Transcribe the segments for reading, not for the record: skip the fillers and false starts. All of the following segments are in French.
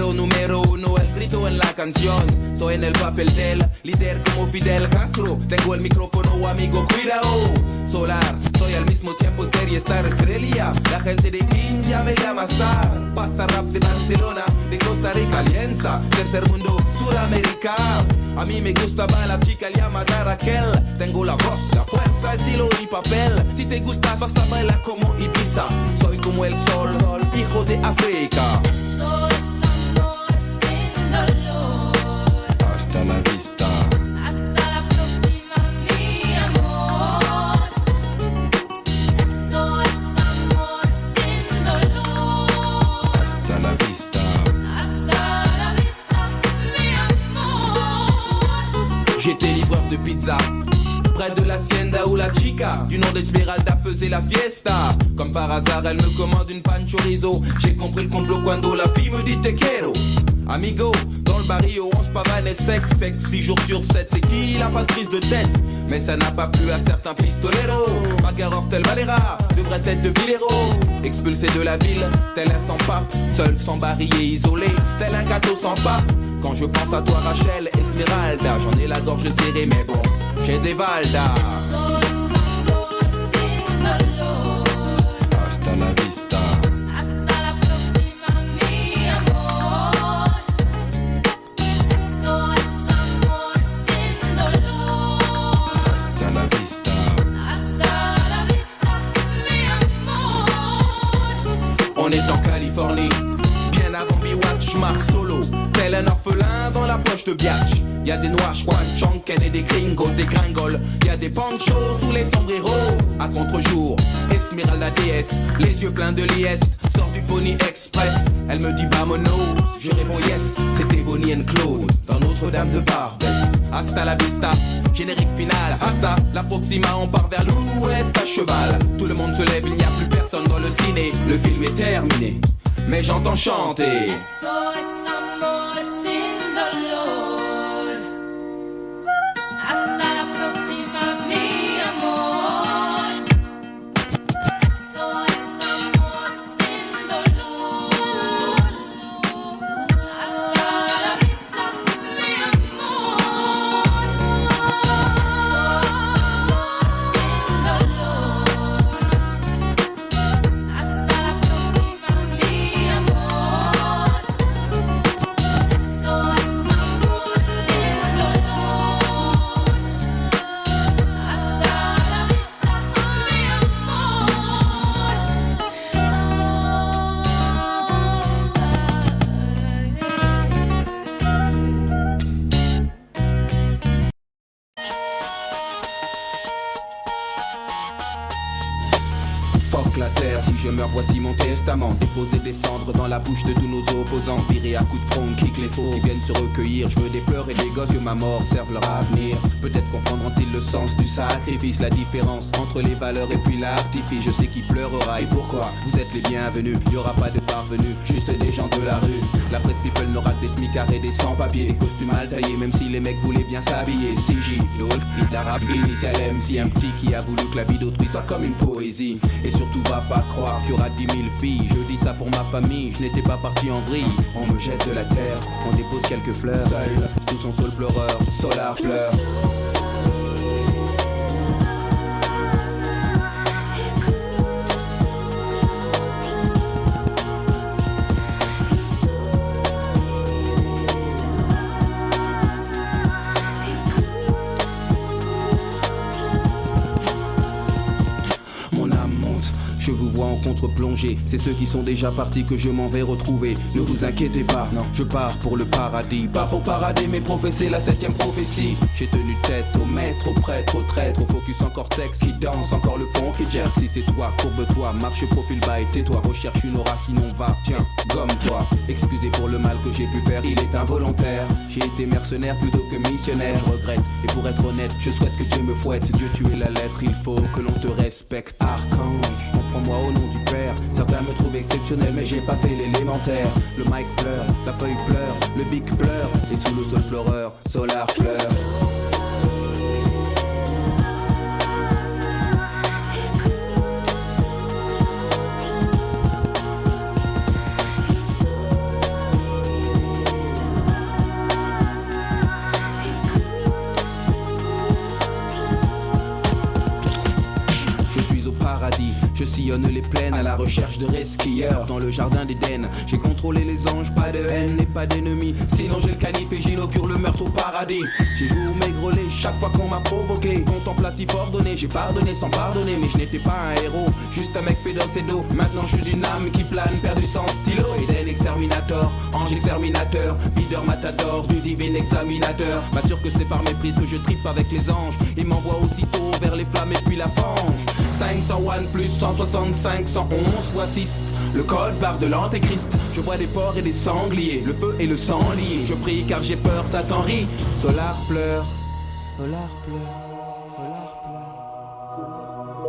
Siendo número uno el grito en la canción. Soy en el papel del líder como Fidel Castro. Tengo el micrófono, amigo, cuidado. Solar, soy al mismo tiempo serie star estrella. La gente de India me llama star. Pasta rap de Barcelona, de Costa Rica, Alianza. Tercer mundo, Sudamérica. A mí me gustaba la chica llamada Raquel. Tengo la voz, la fuerza, estilo y papel. Si te gustas vas a bailar como Ibiza. Soy como el sol, hijo de África. Eso es amor sin dolor. Hasta la vista. Hasta la próxima, mi amor. Eso es amor sin dolor. Hasta la vista. Hasta la vista, mi amor. J'étais livreur de pizza près de l'hacienda où la chica du nom d'Esmeralda faisait la fiesta. Comme par hasard elle me commande une pan chorizo. J'ai compris le complot quand la fille me dit te quiero. Amigo, dans le barrio on se pavane et sexe 6 jours sur 7 et qui n'a pas de prise de tête. Mais ça n'a pas plu à certains pistoleros. Bagarre Hortel Valera devrait être de Villero. Expulsé de la ville, tel un sans pape. Seul, sans barillet, isolé, tel un gâteau sans pape. Quand je pense à toi Rachel, Esmeralda, j'en ai la gorge serrée mais bon, j'ai des Valda. Eso es amor sin dolor. Hasta la vista. Hasta la próxima, mi amor. Eso es amor sin dolor. Hasta la vista. Hasta la vista, mi amor. On est en Californie, bien avant Biwatch, marche solo, tel un orphelin dans la poche de Biatch. Y'a des noirs, Chonken et des gringos, des gringoles. Y'a des panchos sous les sombreros. À contre-jour, Esmeralda DS, les yeux pleins de liesse, sort du Pony Express. Elle me dit vamonos, je réponds yes. C'était Bonnie and Claude dans Notre-Dame de Barbès. Hasta la vista, générique final. Hasta la Proxima, on part vers l'ouest à cheval. Tout le monde se lève, il n'y a plus personne dans le ciné. Le film est terminé, mais j'entends chanter. Eso es amor sin dolor. Hasta la próxima, mi amor. Eso es amor sin dolor. Hasta la vista, mi amor. Eso es amor sin dolor. Hasta la próxima, mi amor. Eso es amor sin dolor. Hasta la vista, mi Fuck la terre, si je meurs, voici mon testament. Déposer des cendres dans la bouche de tous nos opposants. Virer à coups de front, kick les faux qui viennent se recueillir. Je veux des fleurs et des gosses que ma mort serve leur avenir. Peut-être comprendront-ils le sens du sacrifice, la différence entre les valeurs et puis l'artifice. Je sais qui pleurera et pourquoi. Vous êtes les bienvenus, y aura pas de parvenus, juste des gens de la rue. La presse people n'aura que des smicards et des sans-papiers, des costumes mal taillés, même si les mecs voulaient bien s'habiller. CJ, l'autre, hit l'arabe, initial MC, un petit qui a voulu que la vie d'autrui soit comme une poésie. Et surtout va pas croire qu'il y aura 10 000 filles. Je dis ça pour ma famille, je n'étais pas parti en vrille. On me jette de la terre, on dépose quelques fleurs. Seul, sous son sol pleureur, Solar pleure. Je vous vois en contre-plongée, c'est ceux qui sont déjà partis que je m'en vais retrouver. Ne vous inquiétez pas, non, je pars pour le paradis. Pas pour parader mais professer la 7ème prophétie. J'ai tenu tête au maître, au prêtre, au traître, au focus en cortex qui danse, encore le fond qui gère. Si c'est toi, courbe-toi, marche profil bas et tais-toi. Recherche une aura sinon va, tiens, gomme-toi. Excusez pour le mal que j'ai pu faire, il est involontaire. J'ai été mercenaire plutôt que missionnaire, je regrette. Et pour être honnête, je souhaite que Dieu me fouette. Dieu tu es la lettre, il faut que l'on te respecte. Archange, prends-moi au nom du Père. Certains me trouvent exceptionnel mais j'ai pas fait l'élémentaire. Le mic pleure, la feuille pleure, le bic pleure. Et sous le sol pleureur, Solar pleure. sillonne les plaines à la recherche de resquilleurs. Dans le jardin d'Éden, j'ai contrôlé les anges, pas de haine et pas d'ennemis. Sinon j'ai le canif et j'inaugure le meurtre au paradis. J'ai joué au maigrelé chaque fois qu'on m'a provoqué. Contemplatif ordonné, j'ai pardonné sans pardonner. Mais je n'étais pas un héros, juste un mec fait d'os et d'eau. Maintenant je suis une âme qui plane, perdu sans stylo. Eden exterminator, ange exterminateur, videur matador du divin examinateur. M'assure que c'est par méprise que je tripe avec les anges. Il m'envoie aussitôt vers les flammes et puis la fange. 501 plus 165 111 fois 6, le code barre de l'antéchrist. Je vois des porcs et des sangliers, le feu et le sang liés. Je prie car j'ai peur, Satan rit. Solar pleure, Solar pleure, Solar pleure, Solar pleure.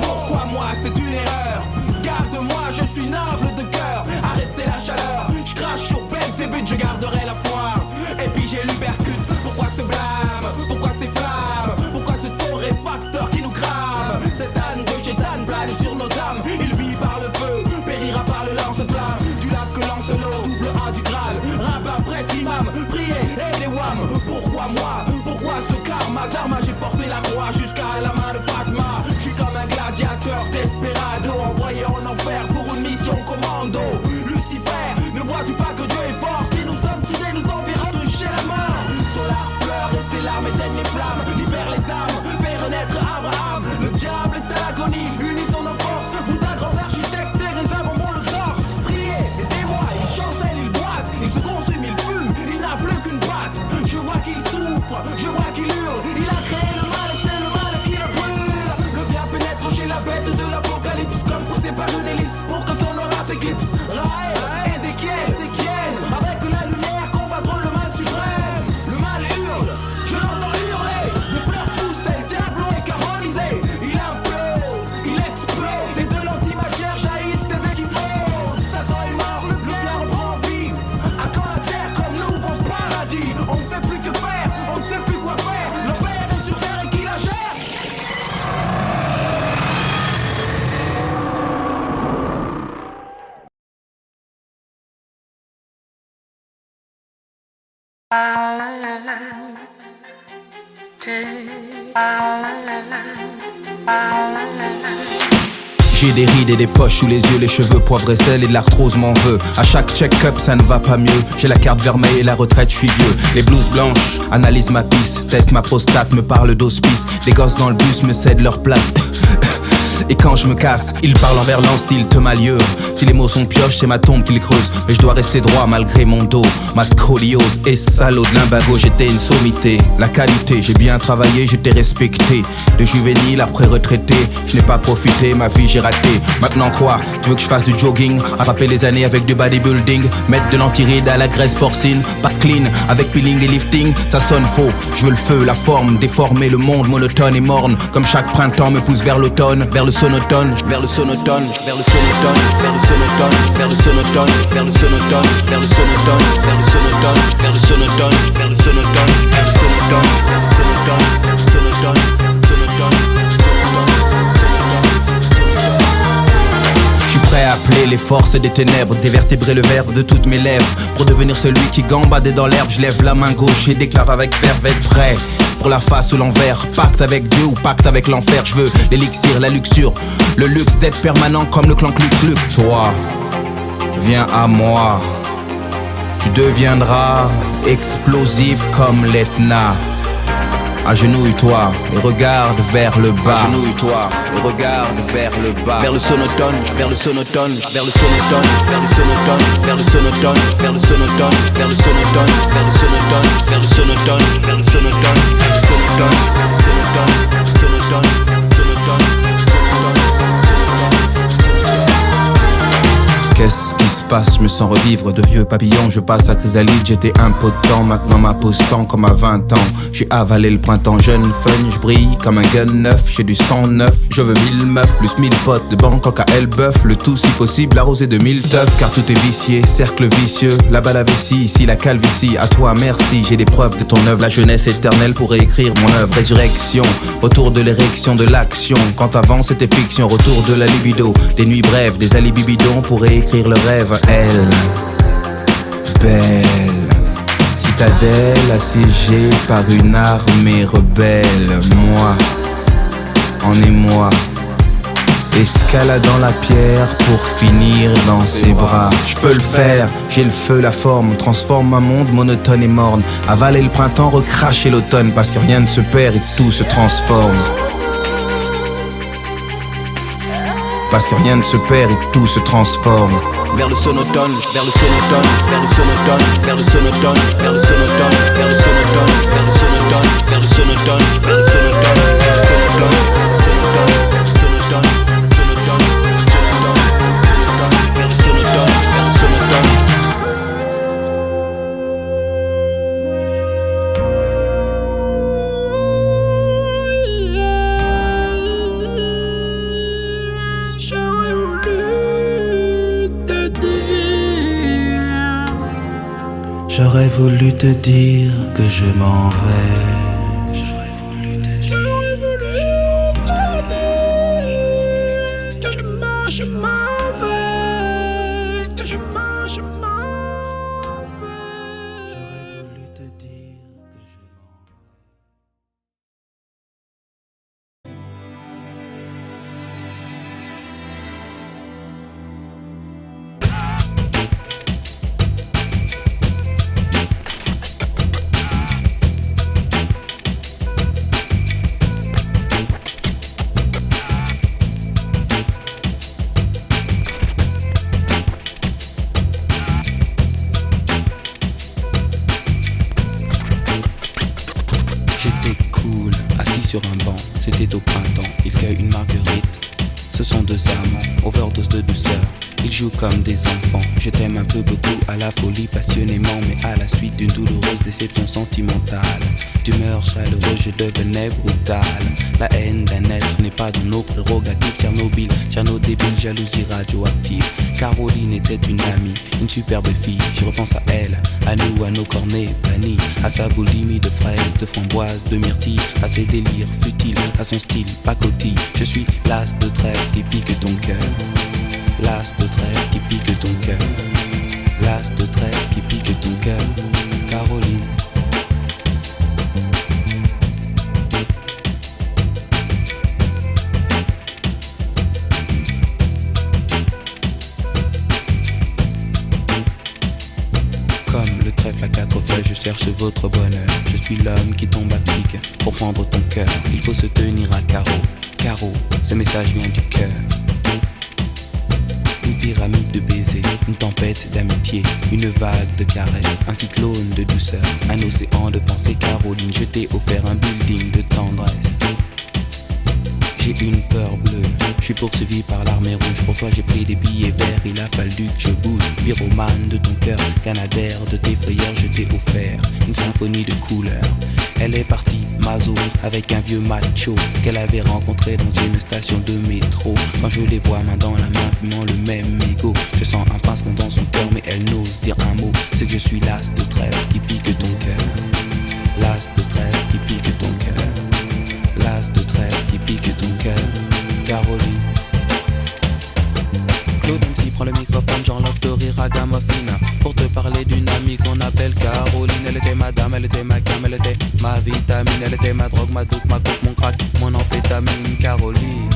Pourquoi moi, c'est une erreur. Garde-moi, je suis noble de cœur. Arrêtez la chaleur, je crache sur Belzébuth, je garderai la foi. Et puis j'ai l'Ubercute, pourquoi ce blâme? Pourquoi ces flammes? Pourquoi ce torréfacteur qui nous crame? Cette âne de chétane plane sur nos âmes. Il vit par le feu, périra par le lance-flamme. Du lac que lance l'eau, double A du Graal. Rabbin, prêtre, imam, priez et les wham. Pourquoi moi? Pourquoi ce karma? Zarma, j'ai porté la croix jusqu'à la main de Fatma. Je suis comme un gladiateur desperado, envoyé en enfer pour une mission commando. Lucifer, ne vois-tu pas que Dieu est fort? Si nous sommes soudés, nous enverrons toucher la mort. Solar pleure et ses larmes éteignent les flammes. Libère les âmes, fait renaître Abraham. Le diable est à l'agonie, unissons nos forces. Bouddha, grand architecte, Teresa, bonbon le torse. Priez, aidez-moi, il chancelle, il boite. Il se consume, il fume, il n'a plus qu'une patte. Je vois qu'il souffre, je vois qu'il hurle. Il a créé le mal et c'est le mal qui le brûle. Le bien pénètre chez la bête de l'apocalypse, comme poussé par une hélice pour que son aura s'éclipse. Raël, Ézéchiel, avec la lumière combattront le mal suprême. Le mal hurle, je l'entends hurler. Les fleurs poussent, le diable est caronisé. Il implose, il explose. Et de l'antimatière jaillissent des équipos. Satan est mort, le cœur prend vie. À quand la terre comme nous ouvre au paradis? On ne sait plus que faire, on ne sait plus quoi faire. Le père est sur terre et qui la gère? J'ai des rides et des poches sous les yeux, les cheveux poivre et sel et de l'arthrose m'en veut. À chaque check-up ça ne va pas mieux. J'ai la carte vermeille et la retraite, je suis vieux. Les blouses blanches analysent ma pisse, testent ma prostate, me parlent d'hospice. Les gosses dans le bus me cèdent leur place. Et quand je me casse, ils parlent envers l'an style te malieux. Si les mots sont pioches, c'est ma tombe qu'ils creusent. Mais je dois rester droit malgré mon dos. Ma scoliose et salaud de l'imbago, j'étais une sommité. La qualité, j'ai bien travaillé, j'étais respecté. De juvénile après retraité, je n'ai pas profité, ma vie j'ai raté. Maintenant quoi? Tu veux que je fasse du jogging? Attraper les années avec du bodybuilding? Mettre de l'antiride à la graisse porcine? Passe clean avec peeling et lifting? Ça sonne faux, je veux le feu, la forme, déformer le monde monotone et morne. Comme chaque printemps me pousse vers l'automne, vers le sonotone, vers le sonotone, vers le sonotone, vers le sonotone, vers le sonotone, vers le sonotone, vers le sonotone, vers le sonotone, vers le sonotone, vers le sonotone, vers le sonotone, vers le sonotone, sonotone, sonotone. Je suis prêt à appeler les forces des ténèbres, dévertébrer le verbe de toutes mes lèvres. Pour devenir celui qui gambade dans l'herbe, je lève la main gauche et déclare avec verve être prêt. Pour la face ou l'envers, pacte avec Dieu ou pacte avec l'enfer. Je veux l'élixir, la luxure, le luxe d'être permanent comme le clan Clux. Toi, viens à moi. Tu deviendras explosif comme l'Etna. Agenouille-toi et regarde vers le bas. Agenouille-toi et regarde vers le bas. Vers le sonotone, vers le sonotone, vers le sonotone, vers le sonotone, vers le sonotone, vers le sonotone, vers le sonotone, vers le sonotone, vers le sonotone, vers le sonotone, vers le sonotone, sonotone, sonotone, sonotone. Qu'est-ce qui se passe? Je me sens revivre de vieux papillons. Je passe à chrysalide, j'étais impotent. Maintenant ma pose tend comme à 20 ans. J'ai avalé le printemps jeune, fun, je brille comme un gun neuf. J'ai du sang neuf, je veux 1000 meufs, plus 1000 potes de banque en KL bœuf. Le tout si possible arrosé de 1000 teufs. Car tout est vicié, cercle vicieux. Là-bas la vessie, ici la calvitie. À toi merci, j'ai des preuves de ton œuvre. La jeunesse éternelle pour réécrire mon œuvre. Résurrection, retour de l'érection de l'action. Quand avant c'était fiction, retour de la libido. Des nuits brèves, des alibis bidons pour réécrire le rêve. Elle, belle, citadelle assiégée par une armée rebelle. Moi, en émoi, escaladant la pierre pour finir dans ses bras. Je peux le faire, j'ai le feu, la forme, transforme un monde monotone et morne. Avaler le printemps, recracher l'automne, parce que rien ne se perd et tout se transforme. Parce que rien ne se perd et tout se transforme. Vers le sonotone, vers le sonotone, vers le sonotone, vers le sonotone, vers le sonotone, vers le sonotone, vers le sonotone, vers le sonotone, vers le sonotone, J'aurais voulu te dire que je m'en vais. J'aurais voulu te dire que je m'en vais. Que je m'en vais. Que je m'en vais. J'aurais voulu te dire que je m'en vais. Sur un banc, c'était au printemps, il cueille une marguerite. Ce sont deux amants, overdose de douceur. Ils jouent comme des enfants. Je t'aime un peu beaucoup, à la folie passionnément, mais à la suite d'une douloureuse déception sentimentale. D'humeur chaleureuse, je devenais brutal. La haine d'un être n'est pas dans nos prérogatives. Tchernobyl, Tcherno débile, jalousie radioactive. Caroline était une amie, une superbe fille. Je repense à elle, à nous, à nos cornets vanille, à sa boulimie de fraises, de framboises, de myrtilles, à ses délires futiles, à son style pacotille. Je suis l'as de trêve qui pique ton cœur. L'as de trêve qui pique ton cœur. L'as de trêve qui pique ton cœur. Caroline. Comme le trèfle à quatre feuilles, je cherche votre bonheur. Je suis l'homme qui tombe à pic pour prendre ton cœur. Il faut se tenir à carreau. Carreau, ce message vient du cœur. Une pyramide de baisers, une tempête d'amitié, une vague de caresses, un cyclone de douceur, un océan de pensée. Caroline, je t'ai offert un building de tendresse. J'ai une peur bleue, je suis poursuivi par l'armée rouge. Pour toi j'ai pris des billets verts, il a fallu que je bouge. Pyromane de ton cœur, canadaire de tes frayeurs. Je t'ai offert une symphonie de couleurs. Elle est partie, Mazo, avec un vieux macho qu'elle avait rencontré dans une station de métro. Quand je les vois main dans la main, fumant le même mégot, je sens un pincement dans son cœur, mais elle n'ose dire un mot. C'est que je suis l'as de trêve qui pique ton cœur. L'as de trêve qui pique ton cœur. L'as de trêve qui pique ton cœur. Caroline. Claude MC prend le microphone, j'enlève de rire à Gamophina pour te parler d'une amie qu'on appelle Caroline. Elle était ma dame, elle était ma cam, elle était ma vitamine. Elle était ma drogue, ma doute, ma coke, mon crack, mon amphétamine. Caroline.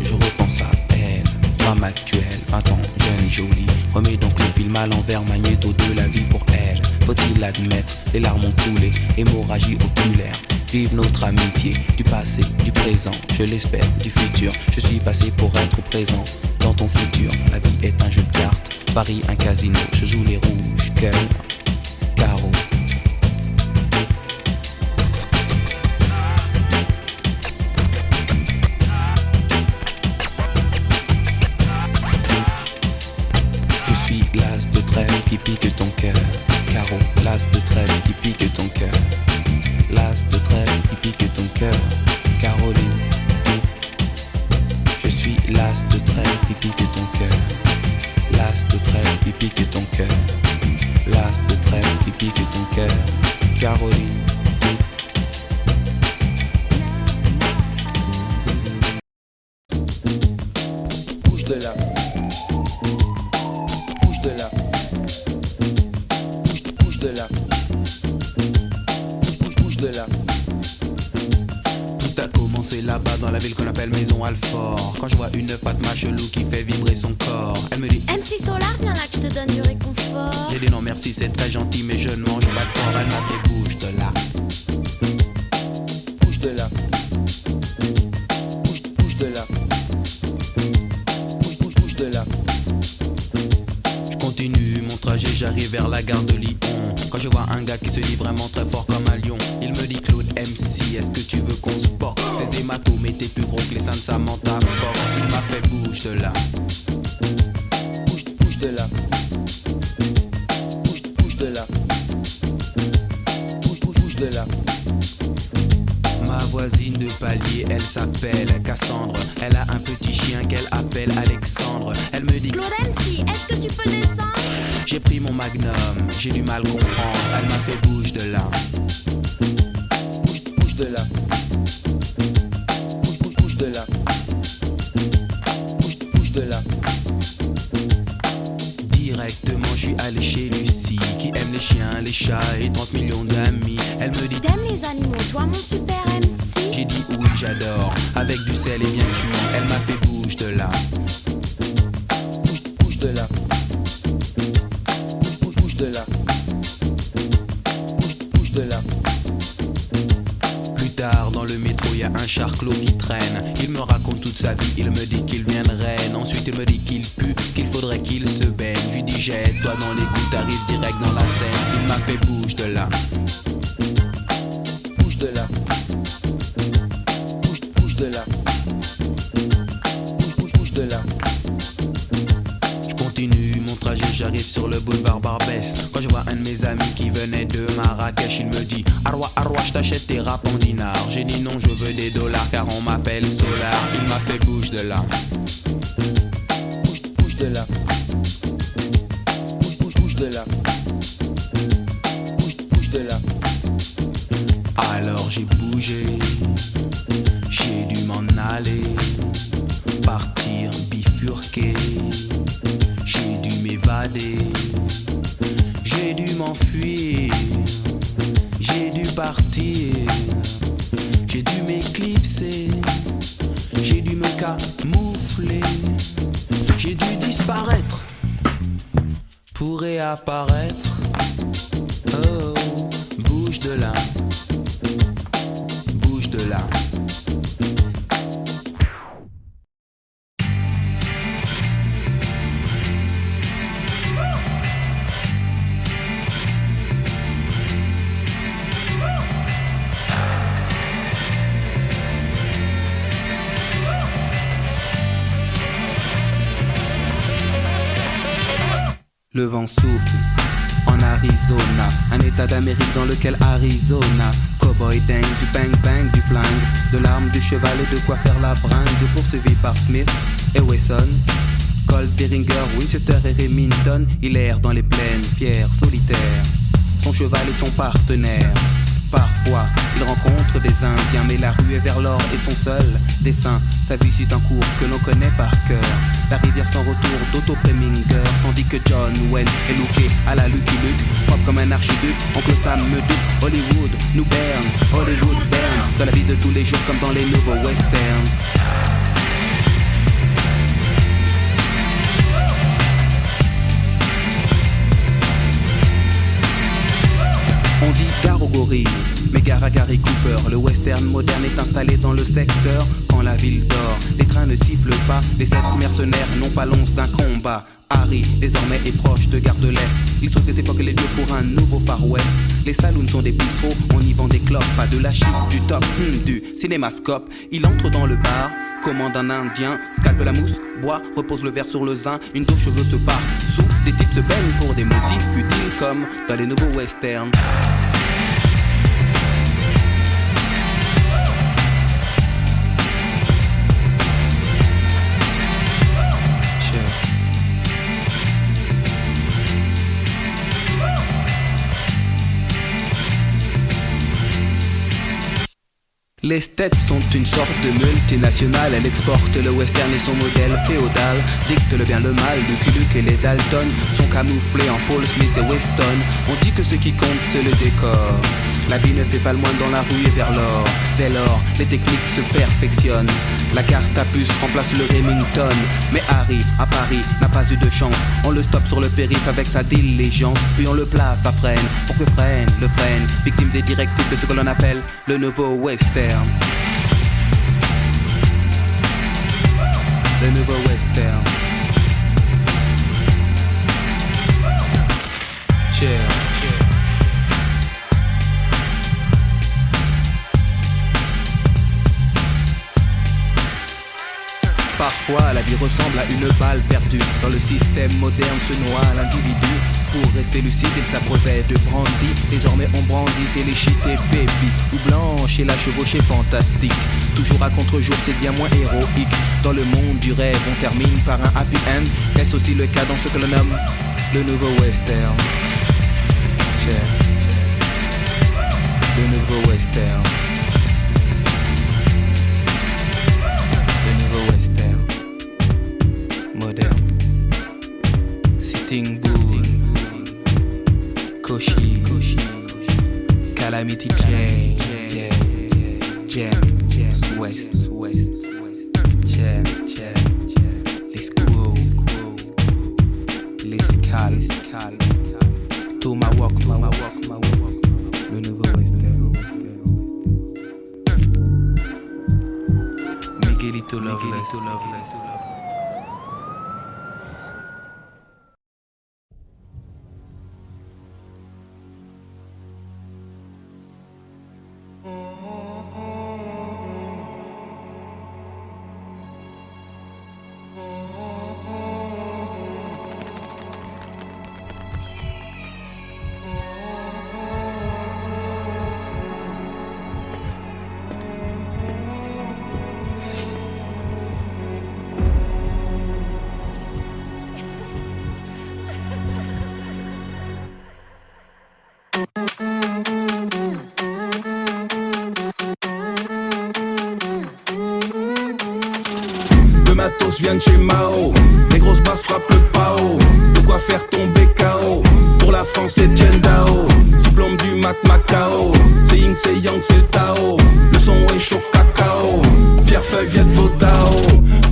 Je repense à elle, femme actuelle, 20 ans, jeune et jolie. Remets donc le film à l'envers, magnéto de la vie pour elle. Faut-il l'admettre, les larmes ont coulé, hémorragie oculaire. Vive notre amitié, du passé, du présent, je l'espère, du futur. Je suis passé pour être présent dans ton futur. La vie est un jeu de cartes, Paris un casino. Je joue les rouges, cœur, carreau. Caroline. Je suis l'as de trêve qui pique ton cœur. L'as de trêve qui pique ton cœur. L'as de trêve qui pique ton cœur. Caroline. Bouge de là. Bouge de là. Bouge de là. Bouge de là. Tout a commencé là-bas dans la ville qu'on appelle Maison Alfort. Quand je vois une Fatma chelou qui fait vibrer son corps, elle me dit MC Solar, viens là que je te donne du réconfort. j'ai dit non merci c'est très gentil mais je ne mange pas de porc. Elle m'a fait bouge de là. Bouge de là. Bouge de là. Bouge de là. Je continue mon trajet, j'arrive vers la gare de Lyon. Quand je vois un gars qui se dit vraiment très fort comme un lion, il me dit Claude MC, est-ce que tu veux qu'on se boxe? Ces hématomes étaient plus gros que les seins de Samantha Fox. Il m'a fait bouge de là. Bouge de là. Bouge de là. Bouge de là. Ma voisine de palier, elle s'appelle Cassandre. Elle a un petit chien qu'elle appelle Alexandre. Elle me dit Claude MC, est-ce que tu peux descendre? j'ai pris mon magnum, j'ai du mal comprendre. Elle m'a fait bouge de là. Bouge de là. Bouge de là. Bouge de là. Directement je suis allé chez Lucie, qui aime les chiens, les chats et 30 millions d'amis. Elle me dit T'aimes les animaux, toi mon super MC? j'ai dit oui j'adore, avec du sel et bien cuit. Elle m'a fait bouge de là. Bouge de là. Bouge de là. Bouge de là. Plus tard dans le métro y a un charclot qui traîne. Il me raconte toute sa vie, il me dit qu'il vient de Rennes. Ensuite il me dit qu'il pue, qu'il faudrait qu'il se baigne. Je lui dis jette-toi dans les coups, t'arrives direct dans la Seine. Il m'a fait bouge de là. Bouge de là. Bouge de là. Bouge de là. Je continue mon trajet, j'arrive sur le boulevard Barbès. Quand je vois un de mes amis qui venait de Marrakech, il me dit Arwa, Arwa, je t'achète tes rap en dinars. J'ai dit non, je veux des dollars car on m'appelle Solar. Il m'a fait bouge de là. Bouge de là. Bouge de là. Bouge de là. Alors j'ai bougé, j'ai dû m'en aller, partir bifurquer. J'ai dû m'évader, j'ai dû m'enfuir, j'ai dû partir, j'ai dû m'éclipser, j'ai dû me camoufler, j'ai dû disparaître pour réapparaître. Oh, bouge de là, bouge de là. Le vent souffle en Arizona, un état d'Amérique dans lequel Arizona. Cowboy dingue, du bang bang, du flingue, de l'arme, du cheval et de quoi faire la bringue. Poursuivi par Smith et Wesson, Colt, Derringer, Winchester et Remington. Il erre dans les plaines, fier, solitaire, son cheval est son partenaire. Parfois, il rencontre des Indiens, mais la rue est vers l'or et son seul dessin. Sa vie suit un cours que l'on connaît par cœur. La rivière sans retour d'Otto Preminger, tandis que John Wayne est looké à la Lucky Luke, propre comme un archiduc. Oncle Sam me dit Hollywood nous berne, Hollywood berne, dans la vie de tous les jours comme dans les nouveaux westerns. On dit gare aux gorilles, mais gare à Gary Cooper. Le western moderne est installé dans le secteur. Quand la ville dort, les trains ne sifflent pas. Les 7 mercenaires n'ont pas l'once d'un combat. Harry, désormais, est proche de Gare de l'Est. Il sauve les époques et les lieux pour un nouveau Far West. Les saloons sont des bistrots, on y vend des clopes. Pas de la chic, du top, du cinémascope. Il entre dans le bar, commande un indien, scalpe la mousse, boit, repose le verre sur le zin. Une dos cheveux se part sous, des types se baignent pour des motifs futiles comme dans les nouveaux westerns. Les States sont une sorte de multinationale. Elle exporte le western et son modèle féodal. Dicte le bien, le mal, Lucky Luke et les Dalton sont camouflés en Paul Smith et Weston. On dit que ce qui compte c'est le décor. La vie ne fait pas le moine dans la rue et vers l'or. Dès lors, les techniques se perfectionnent. La carte à puce remplace le Remington. Mais Harry, à Paris, n'a pas eu de chance. On le stoppe sur le périph' avec sa diligence. Puis on le place à freine, pour que freine, le freine. Victime des directives de ce que l'on appelle le nouveau western. Le nouveau western. Cheer. Parfois, la vie ressemble à une balle perdue. Dans le système moderne se noie l'individu. Pour rester lucide, il s'abreuvait de brandy. Désormais, on brandit téléchit et baby. Ou blanche et la chevauchée fantastique. Toujours à contre-jour, c'est bien moins héroïque. Dans le monde du rêve, on termine par un happy end. Est-ce aussi le cas dans ce que l'on nomme le nouveau western? Le nouveau western. Moderne. Sitting Bull, Koshi, Calamity Jam, West, Jam, les Squirrels, les Scal, Tomahawk, le nouveau western. Miguelito Loveless. Vient de chez Mao, les grosses basses frappent le pao. De quoi faire tomber KO. Pour la France c'est Jendao. Diplôme du Mac Macao. C'est Ying, c'est Yang, c'est le Tao. Le son est chaud cacao. Pierre Feuille vient de Vodao.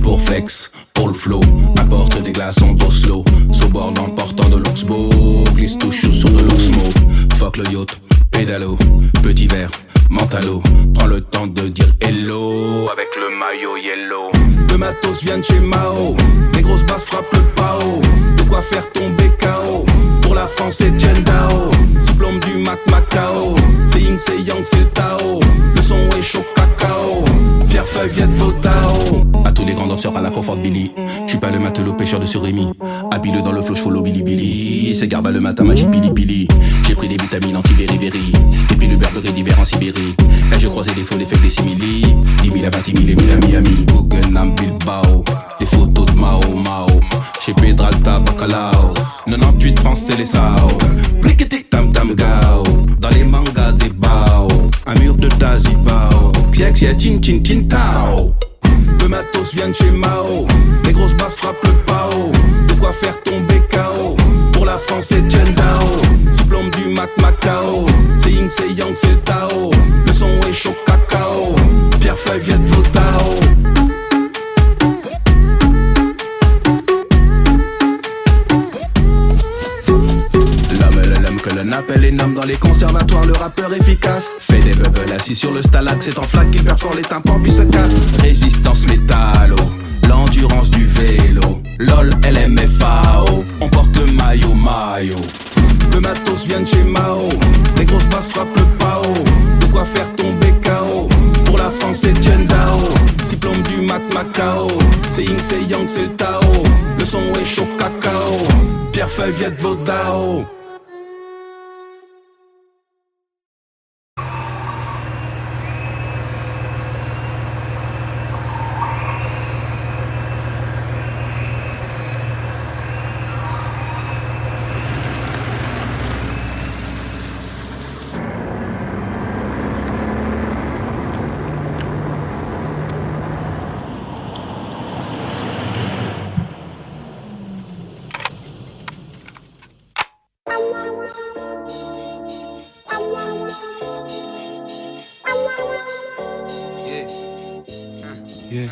Pour flex, pour le flow, apporte des glaçons d'Oslo. Sauboard en portant de l'Oxbow. Glisse tout chaud sur de l'Oxmo. Fuck le yacht, pédalo, petit verre, mentalo. Prends le temps de dire hello avec le maillot yellow. Le matos vient de chez Mao. Les grosses basses frappent le pao. De quoi faire tomber KO. Pour la France c'est Jendao. Diplôme du Mac Macao. C'est Ying, c'est Yang, c'est le Tao. Le son est chaud cacao. Pierre Feuille vient de Vodao. À tous les grands danseurs à la confort Billy. J'suis pas le matelot pêcheur de surimi. Habile dans le flow, j'follow Billy Billy. C'est garba le matin, magie pili pili. J'ai pris des vitamines anti-beriberi. Et puis le Burberry d'hiver en Sibérie. Là je croisais des faux, des faits, des simili. 10 000 à 20 000 et 1000 à Miami. Guggenheim, Bilbao. Des photos de Mao Mao. Chez Pedralta, Bacalao. 98 France, c'est les Sao. Briqueté, tam tam gao. Dans les mangas des bao. Un mur de Dazibao. Xiax, ya chin chin chin tao. Le matos vient de chez Mao. Les grosses basses frappent le pao. De quoi faire tomber KO. Pour la France c'est Jendao. Diplôme du Mac Macao. C'est Ying, c'est Yang, c'est le Tao. Le son est chaud cacao. Pierre Feuille vient de Vodao. Que l'on appelle énorme dans les conservatoires, le rappeur efficace. Fait des bubbles assis sur le stalag, c'est en flaque qu'il perfore les tympans puis se casse. Résistance métallo, l'endurance du vélo. LOL, LMFAO, on porte le maillot. Le matos vient de chez Mao. Les grosses basses frappent le pao. De quoi faire tomber KO. Pour la France c'est Jendao. Diplôme du Mac Macao. C'est Ying, c'est Yang, c'est le Tao. Le son est chaud cacao. Pierre Feuille vient de Vodao. Yeah.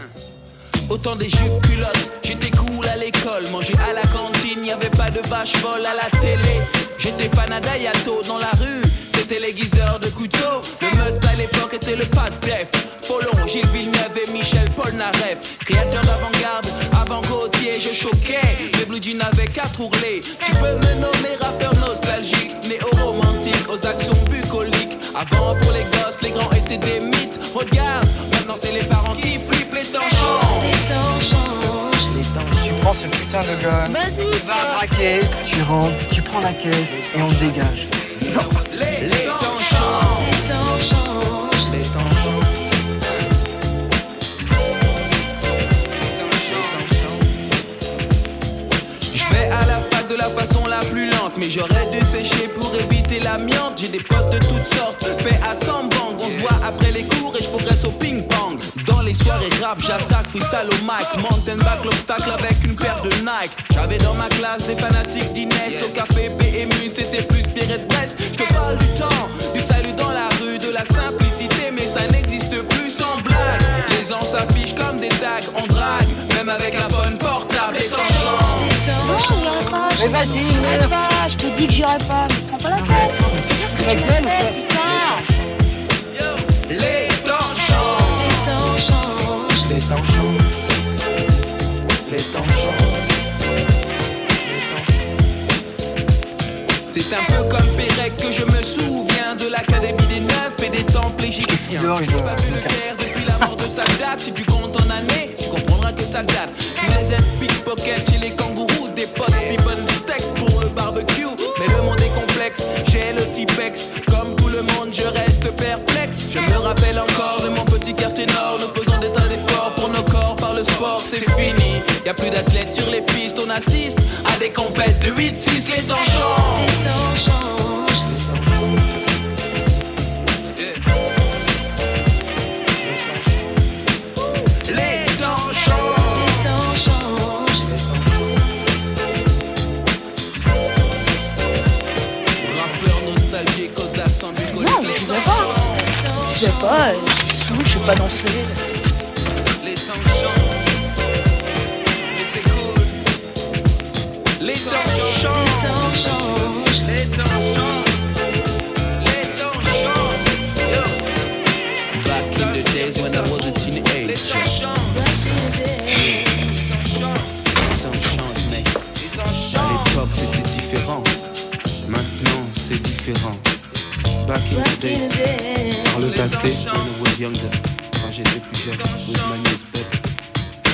Autant des jupes culottes, j'étais cool à l'école, manger à la cantine, y'avait pas de vache folle à la télé. J'étais panada yato dans la rue, c'était l'aiguiseur de couteau. Le must à l'époque était le pas de def. Follon, Gilles Villeneuve et Michel Polnareff. Créateur d'avant-garde, avant Gauthier, je choquais. Les blue jeans avaient 4 ourlets. Tu peux me nommer rappeur nostalgique, néo-romantique, aux actions bucoliques. Avant pour les gosses, les grands étaient des mythes. Regarde, maintenant c'est les parents qui flippent, les temps changent. Les temps changent. Les temps Tu prends ce putain de gun, Vas-y, tu vas braquer, tu rentres, tu prends la caisse et on te dégage. les temps changent. les temps changent. Les temps changent. Je vais à la fac de la façon la plus lente, mais j'aurais dû sécher pour éviter l'amiante. J'ai des potes de toutes sortes, paix à 100 bang. On se voit après les cours et je progresse au ping-pong. Dans les soirées rap, j'attaque freestyle au mic. Mountain back l'obstacle avec une paire de Nike. J'avais dans ma classe des fanatiques d'Inès. Au café PMU, c'était plus Pierre de Brest. Je te parle du temps, du salut dans la rue, de la simplicité, mais ça n'existe plus sans blague. Les gens s'affichent comme des tags, on drague, même avec un phone portable. Les temps changent. Les temps Non, changent. j'irai pas. Mais vas-y, j'irai merde. pas. Je te dis que j'irai pas. Mais prends pas la tête. Qu'est-ce que tu m'as fait, putain? Les temps changent. Les temps changent. Les temps changent. Les temps changent. C'est un peu comme Pérec que je me souviens de l'Académie des Neufs et des temples égyptiens. dehors, J'ai je pas vu me le casse. guerre depuis la mort de Sadat. Si tu comptes en années, tu comprendras que ça date. Tu les aides pickpocket chez les kangourous, des potes, des bonnes steaks pour le barbecue. Mais le monde est complexe, j'ai le Tipex. Comme tout le monde, je reste perplexe. Je me rappelle encore de mon petit quartier nord. Nous faisons des tas d'efforts pour nos corps par le sport, c'est fini. Y a plus d'athlètes sur les pistes, on assiste à des compètes de 8-6, les temps changent. Les temps changent. Les temps changent. Les temps changent. Rappeur nostalgique aux accents bucoliques. Non, je vais pas. Je sais pas. Je suis sous, je sais pas danser. Les temps changent. Mais c'est cool. Les temps changent. Les temps changent. Les temps changent. Les temps changent. Yo. Back in the days when I was a teenager. Les temps changent. Les temps changent, mec. À l'époque c'était différent. Maintenant c'est différent. Back in the Back in days. the day. Par le passé, Les temps when I was younger, quand j'étais plus jeune, with my newspaper,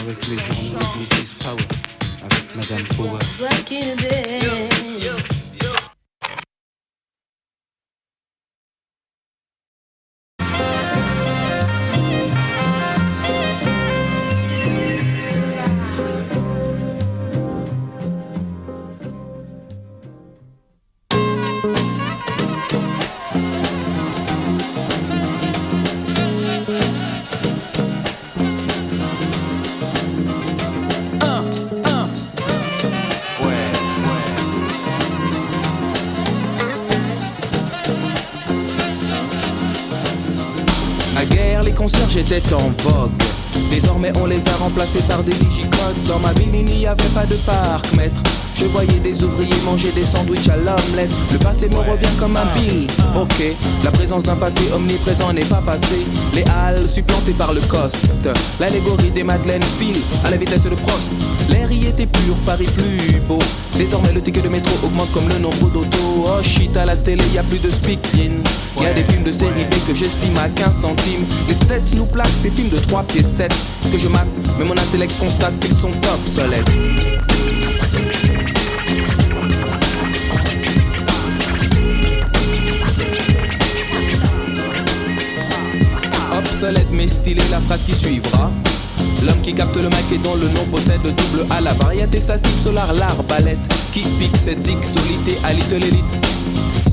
avec les journaux, with Mrs. Power, avec Madame Power. Back in the day. Naguère, les concierges étaient en vogue. Désormais on les a remplacés par des digicodes. Dans ma ville il n'y avait pas de parc-mètre. Je voyais des ouvriers manger des sandwichs à l'omelette. Le passé me revient comme un bill. Ok, la présence d'un passé omniprésent n'est pas passé. Les halles supplantées par le coste. L'allégorie des madeleines file à la vitesse de Prost. L'air y était pur, Paris plus beau. Désormais le ticket de métro augmente comme le nombre d'autos. Oh shit, à la télé y a plus de speaking. Y a des films de série B que j'estime à 15 centimes. Les têtes nous plaquent ces films de 3 pieds 7 que je mate, mais mon intellect constate qu'ils sont obsolètes. Obsolète mais stylé, la phrase qui suivra. L'homme qui capte le mic et dont le nom possède double A. La variété statique solar, l'arbalète qui pique cette zig solité à little élite.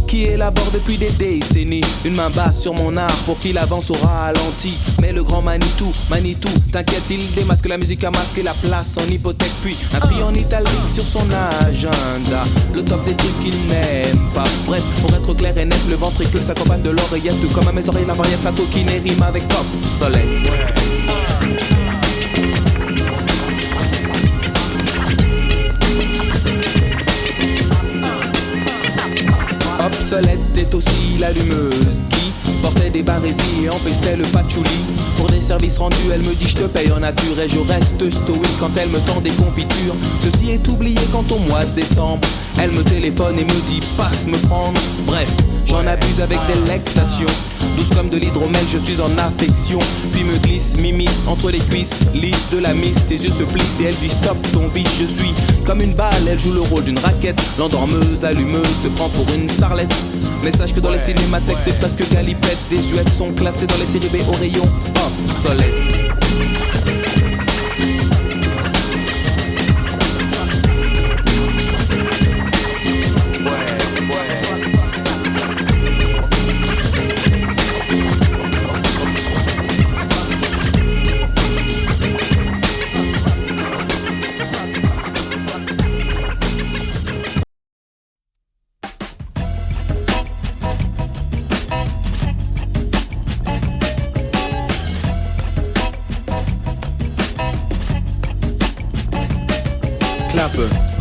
qui élabore depuis des décennies une main basse sur mon art pour qu'il avance au ralenti. Mais le grand Manitou, t'inquiète, il démasque la musique à masque et la place en hypothèque, puis inscrit en italique sur son agenda le top des trucs qu'il n'aime pas. Bref, pour être clair et net, le ventricule s'accompagne de l'oreillette, tout comme à mes oreilles la variette, sa coquine et rime avec obsolète. Obsolète est aussi l'allumeuse qui portait des barésies et empestait le patchouli. Pour des services rendus, elle me dit je te paye en nature et je reste stoïque quand elle me tend des confitures. Ceci est oublié quand au mois de décembre, elle me téléphone et me dit passe me prendre. Bref, j'en abuse avec délectation. Douce comme de l'hydromel, je suis en affection. Puis me glisse, m'immisce entre les cuisses, lisse de la miss. Ses yeux se plissent et elle dit stop ton vice. Je suis comme une balle, elle joue le rôle d'une raquette. L'endormeuse, allumeuse, se prend pour une starlette. Mais sache que dans les cinémathèques, des places que galipettes, des jouettes sont classées dans les séries B au rayon obsolète.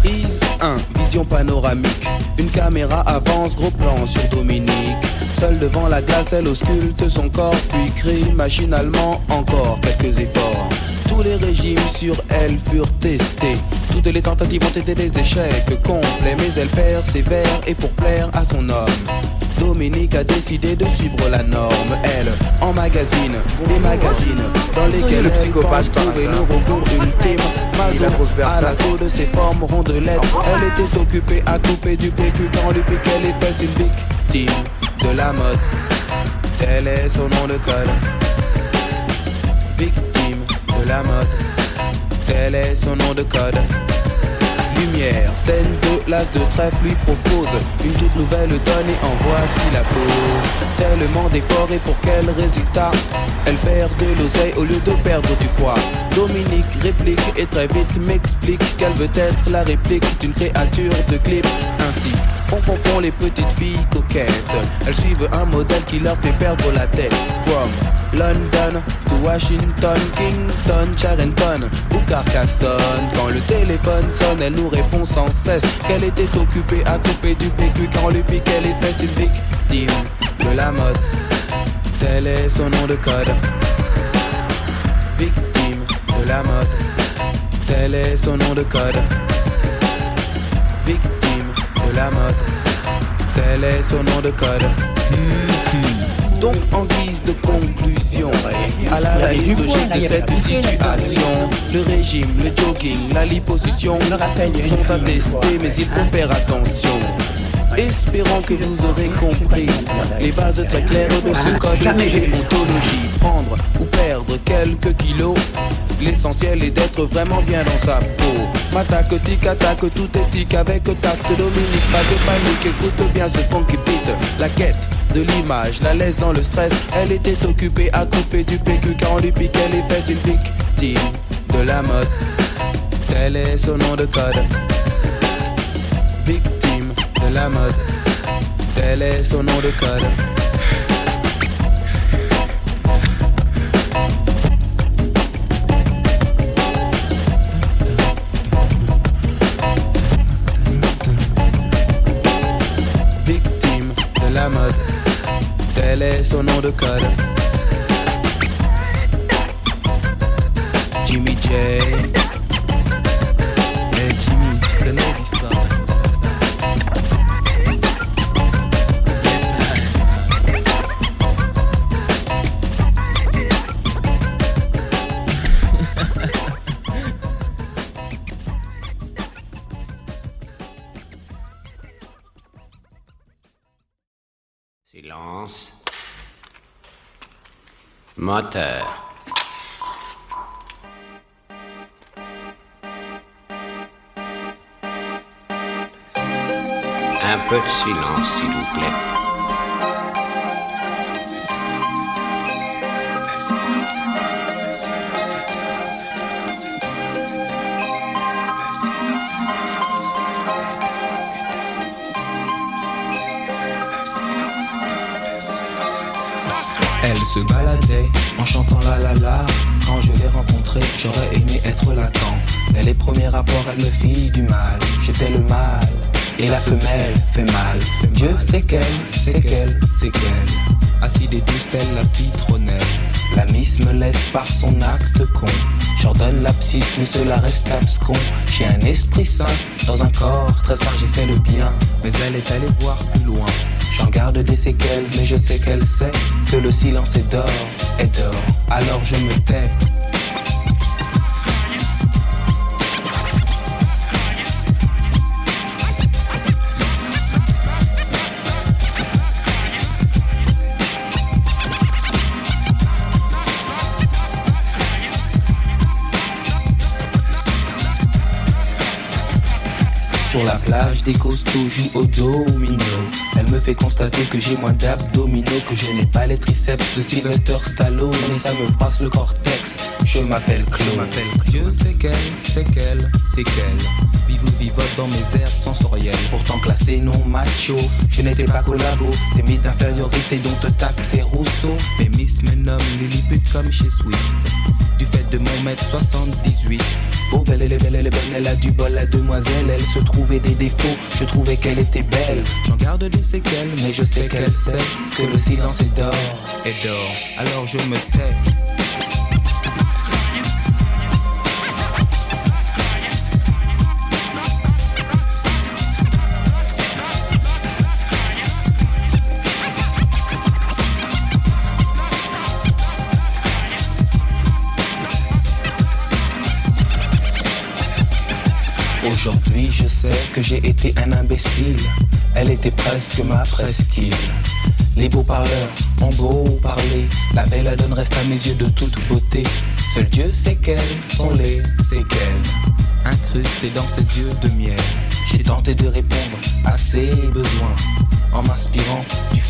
Prise 1, vision panoramique. Une caméra avance, gros plan sur Dominique. Seule devant la glace, elle ausculte son corps, puis crie machinalement encore quelques efforts. Tous les régimes sur elle furent testés. Toutes les tentatives ont été des échecs complets, mais elle persévère et pour plaire à son homme, Dominique a décidé de suivre la norme. Elle emmagasine des magazines dans lesquels le psychopathe trouver le recours ultime. Mazo à l'assaut de ses formes rondelettes. Elle était occupée à couper du PQ quand lui piquait les fesses. Une victime de la mode, tel est son nom de code. Victime de la mode, tel est son nom de code. Lumière, scène de l'as de trèfle lui propose une toute nouvelle donne et en voici la cause. Tellement d'efforts et pour quel résultat? Elle perd de l'oseille au lieu de perdre du poids. Dominique réplique et très vite m'explique qu'elle veut être la réplique d'une créature de clip. Ainsi, font les petites filles coquettes. Elles suivent un modèle qui leur fait perdre la tête. From London to Washington, Kingston, Charenton ou Carcassonne. Quand le téléphone sonne, elle nous répond sans cesse qu'elle était occupée à couper du PQ quand on lui piquait les fesses. Une victime de la mode, tel est son nom de code. Victime de la mode, tel est son nom de code. Victime de la mode, tel est son nom de code. Donc en guise de conclusion à la analyse logique de cette situation, le régime, le jogging, la liposuction sont à tester, mais il faut faire attention. Espérons que vous aurez compris les bases très claires de ce code de déontologie. Prendre ou perdre quelques kilos, l'essentiel est d'être vraiment bien dans sa peau. M'attaque, tic, attaque, tout éthique avec tact. Dominique, pas de panique, écoute bien ce funky beat. La quête de l'image la laisse dans le stress. Elle était occupée à couper du PQ car on lui piquait les fesses. Une victime de la mode, tel est son nom de code. Victime de la mode, tel est son nom de code. Victime de la mode, tel est son nom de code. Jimmy J. Hey Jimmy, tu connais l'histoire? Silence. Moteur. un peu de silence, s'il vous plaît. Elle se baladait en chantant la la la. Quand je l'ai rencontrée, j'aurais aimé être Lacan. Mais les premiers rapports, elle me fit du mal. J'étais le mâle et la femelle fait mal. Dieu sait qu'elle, c'est qu'elle, c'est qu'elle. Acide et douce telle la citronnelle. La miss me laisse par son acte con. J'ordonne l'abscisse mais cela reste abscon. J'ai un esprit sain dans un corps très sain. J'ai fait le bien mais elle est allée voir plus loin. J'en garde des séquelles mais je sais qu'elle sait que le silence est d'or, alors je me tais. Sur la plage, des costauds jouent au domino. Elle me fait constater que j'ai moins d'abdominaux, que je n'ai pas les triceps de Sylvester Stallone. Et ça me passe le cortex, je m'appelle Claude. Dieu sait qu'elle, c'est qu'elle, c'est qu'elle vivote dans mes airs sensoriels. Pourtant classé non macho, je n'étais pas collabo. Des mythes d'infériorité dont te taxer Rousseau. Les miss me nomment Lilliput comme chez Swift. Du fait de mon mètre 78. Oh belle elle est belle, elle est bonne, elle a du bol la demoiselle. Elle se trouvait des défauts, je trouvais qu'elle était belle. J'en garde des séquelles, mais je sais qu'elle sait que le silence est d'or, alors je me tais. Aujourd'hui je sais que j'ai été un imbécile. Elle était presque ma presqu'île. Les beaux parleurs ont beau parler, la belle donne reste à mes yeux de toute beauté. Seul Dieu sait quelles sont les séquelles incrustées dans ses yeux de miel. J'ai tenté de répondre à ses besoins en m'inspirant du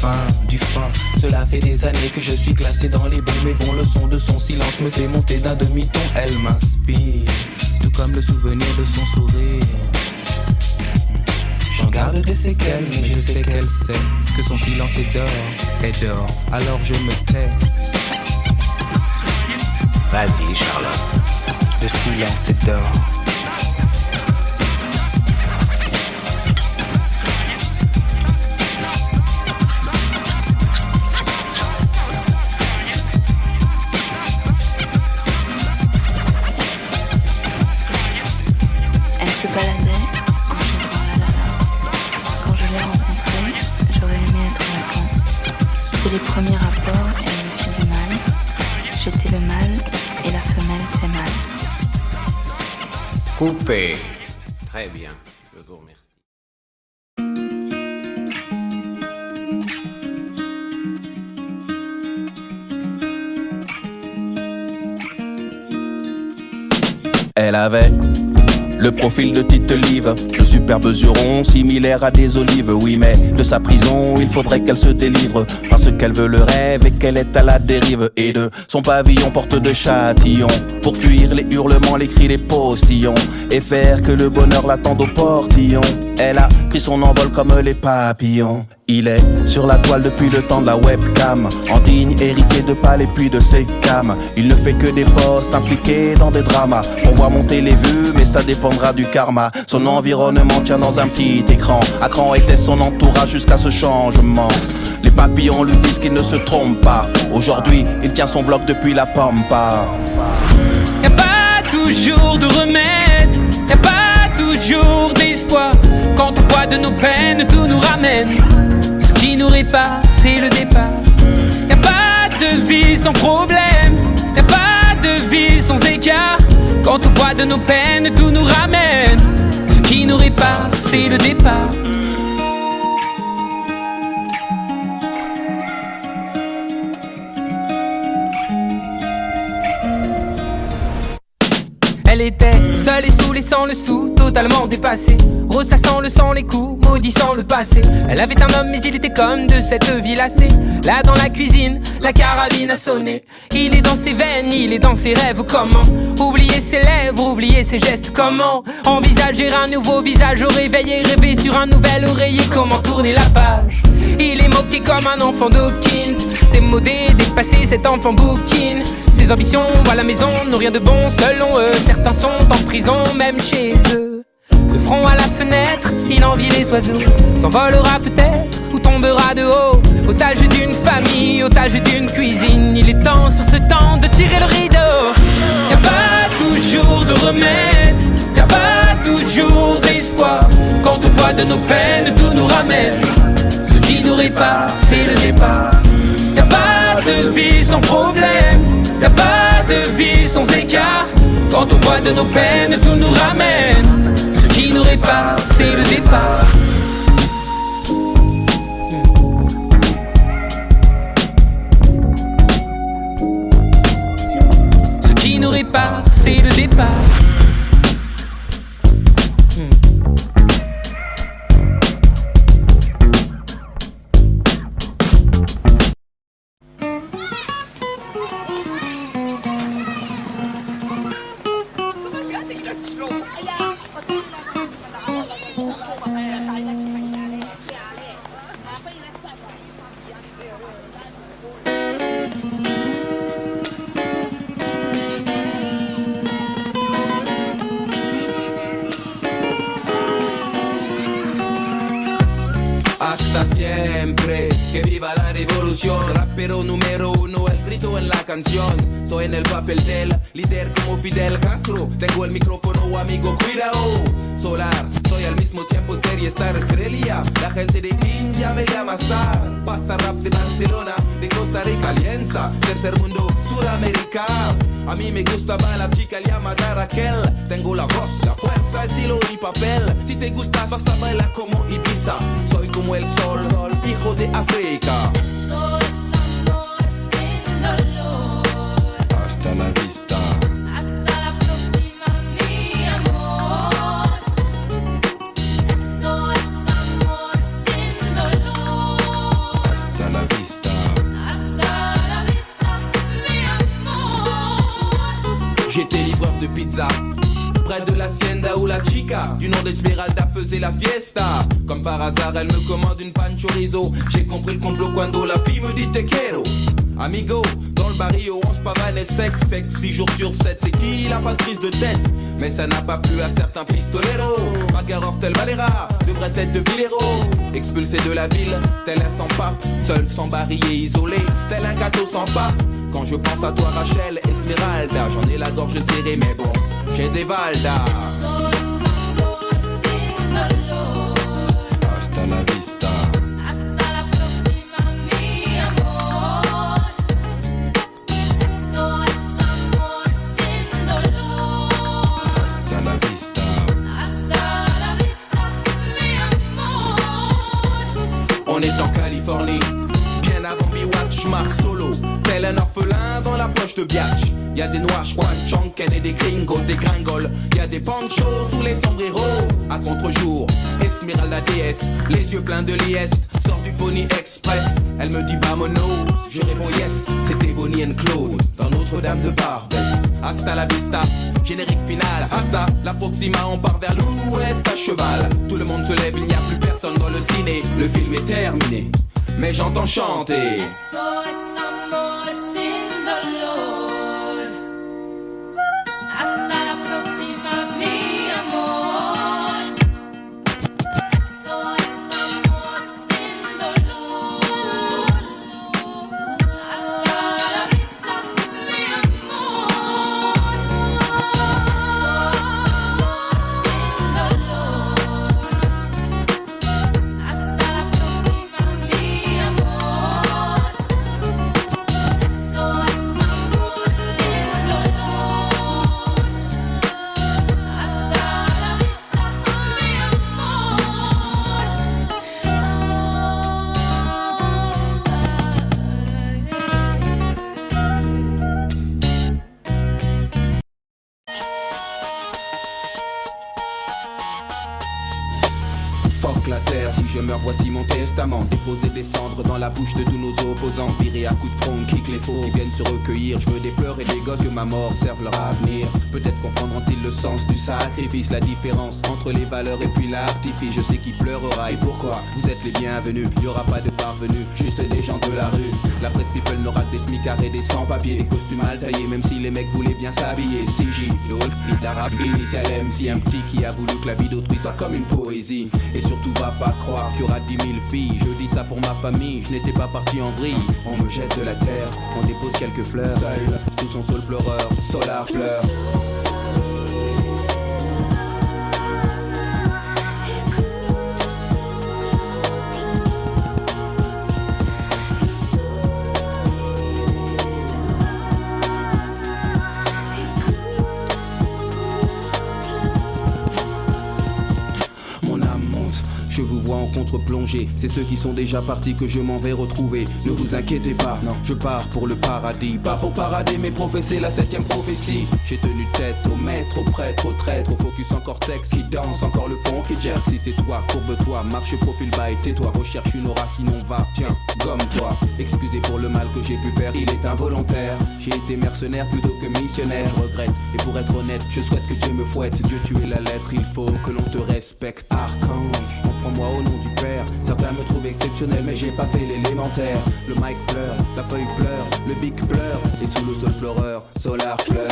fin. Cela fait des années que je suis classé dans les bons. Mais bon, le son de son silence me fait monter d'un demi-ton. Elle m'inspire, tout comme le souvenir de son sourire. J'en garde des séquelles, mais je sais qu'elle sait que son silence est d'or, alors je me tais. Vas-y, Charlotte. Le silence est d'or. Elle se baladait en chantant la la la. Quand je l'ai rencontrée, j'aurais aimé être Lacan. Dès les premiers rapports, elle me fit du mal. J'étais le mâle et la femelle fait mal. Coupé. Très bien, je vous remercie. Elle avait le profil de Tite Live, le superbe juron similaire à des olives. Oui, mais de sa prison, il faudrait qu'elle se délivre, parce qu'elle veut le rêve et qu'elle est à la dérive. Et de son pavillon porte de châtillon, pour fuir les hurlements, les cris, les postillons, et faire que le bonheur l'attende au portillon. Elle a pris son envol comme les papillons. Il est sur la toile depuis le temps de la webcam, en digne héritier de palais puis de ses cams. Il ne fait que des postes impliqués dans des dramas, pour voir monter les vues, mais ça dépendra du karma. Son environnement tient dans un petit écran, à cran était son entourage jusqu'à ce changement. Les papillons lui disent qu'il ne se trompe pas, aujourd'hui il tient son vlog depuis la pampa. Y'a pas toujours de remède, y'a pas toujours d'espoir. Quand au poids de nos peines tout nous ramène, ce qui nous répare c'est le départ. Y'a pas de vie sans problème, y'a pas de vie sans écart. Quand au poids de nos peines tout nous ramène, ce qui nous répare c'est le départ. Elle était seule et saoulée sans le sou, totalement dépassée, ressassant le sang, les coups, maudissant le passé. Elle avait un homme mais il était comme de cette vie lassée. Là dans la cuisine, la carabine a sonné. Il est dans ses veines, il est dans ses rêves. Comment oublier ses lèvres, oublier ses gestes? Comment envisager un nouveau visage au réveil et rêver sur un nouvel oreiller? Comment tourner la page? Il est moqué comme un enfant d'Hawkins, démodé, dépassé, cet enfant bouquine. Ses ambitions à la maison n'ont rien de bon selon eux. Certains sont en prison même chez eux. Le front à la fenêtre, il envie les oiseaux. S'envolera peut-être ou tombera de haut. Otage d'une famille, otage d'une cuisine. Il est temps sur ce temps de tirer le rideau. Y'a pas toujours de remède, y'a pas toujours d'espoir. Quand au poids de nos peines tout nous ramène, ce qui nous répare c'est le départ. Y'a pas de vie sans problème, y'a pas de vie sans écart. Quand au poids de nos peines tout nous ramène, ce qui nous répare c'est le départ. Ce qui nous répare c'est le départ. Hasta siempre, que viva la revolución. Rapero número uno, el grito en la canción. Soy en el papel del líder como Fidel Castro. Tengo el micrófono, amigo, cuidado. Solar, soy al mismo tiempo serie star estrella. La gente de India me llama star. Pasta rap de Barcelona, de Costa Rica, Alianza. Tercer mundo, Sudamérica. A mí me gustaba la chica llamada Raquel. Tengo la voz, la fuerza, estilo y papel. Si te gustas vas a bailar como Ibiza. Soy como el sol, hijo de África. Esto es amor sin dolor. Hasta la vista. Hasta la próxima, mi amor. Esto es amor sin dolor. Hasta la vista. Hasta la vista, mi amor. J'étais livreur de pizza près de l'hacienda où la chica du nom d'Esmeralda faisait la fiesta. Comme par hasard elle me commande une pan chorizo. J'ai compris le complot quand la fille me dit te quiero. Amigo, dans le barrio on se pavane et sexe 6 jours sur 7 et qui n'a pas de prise de tête. Mais ça n'a pas plu à certains pistoleros. Bagarreur tel Valera devrait être de Villero. Expulsé de la ville, tel un sans-pape. Seul, sans barillet, isolé, tel un gâteau sans pape. Quand je pense à toi Rachel, Esmeralda, j'en ai la gorge serrée mais bon, j'ai des Valda. Hasta la vista. Hasta la próxima, mi amor. Esto es amor sin dolor. Hasta la vista. Hasta la vista, mi amor. On est en Californie, bien avant mi-watch, marche solo. Tel un orphelin dans la poche de Biatch. Y'a des noirs, Chanken et des gringos, des gringoles. Y'a des panchos sous les sombreros. À contre-jour, Esmeralda déesse, les yeux pleins de liesse. Sort du Pony Express, elle me dit vamonos. Je réponds yes, c'était Bonnie and Claude dans Notre-Dame de Barbès. Hasta la vista, générique final. Hasta la proxima, on part vers l'ouest à cheval. Tout le monde se lève, il n'y a plus personne dans le ciné. Le film est terminé, mais j'entends chanter. Esto es amor sin dolor. Hasta la próxima, mi amor. Esto es amor sin dolor. Hasta la vista, mi amor. Esto es amor sin dolor. Hasta la próxima, mi amor. la terre. Si je meurs, voici mon testament. Déposer des cendres dans la bouche de tous nos opposants. Virer à coups de front, kick les faux qui viennent se recueillir. Je veux des fleurs et des gosses que ma mort serve leur avenir. Peut-être comprendront-ils le sens du sacrifice, la différence entre les valeurs et puis l'artifice. Je sais qui pleurera et pourquoi. Vous êtes les bienvenus, y aura pas de parvenus, juste des gens de la rue. La presse people n'aura que des smicards et des sans-papiers, des costumes mal taillés, même si les mecs voulaient bien s'habiller. CJ, l'old, hit d'arabe, initial MC, un petit qui a voulu que la vie d'autrui soit comme une poésie. Et surtout va pas croire qu'il y aura 10 000 filles. Je dis ça pour ma famille, je n'étais pas parti en vrille. On me jette de la terre, on dépose quelques fleurs. Seul, sous son sol pleureur, Solar pleure. Je vous vois en contre-plongée, c'est ceux qui sont déjà partis que je m'en vais retrouver. Ne vous inquiétez pas, non, je pars pour le paradis. Pas pour parader mais professer la 7ème prophétie. J'ai tenu tête au maître, au prêtre, au traître, au focus en cortex qui danse, encore le fond qui gère. Si c'est toi, courbe-toi, marche profil bas et tais-toi. Recherche une aura sinon va, tiens, gomme-toi. Excusez pour le mal que j'ai pu faire, il est involontaire. J'ai été mercenaire plutôt que missionnaire, je regrette. Et pour être honnête, je souhaite que Dieu me fouette. Dieu tu es la lettre, il faut que l'on te respecte. Archange, prends-moi au nom du Père. Certains me trouvent exceptionnel mais j'ai pas fait l'élémentaire. Le mic pleure, la feuille pleure, le bic pleure. Et sous le sol pleureur, Solar pleure.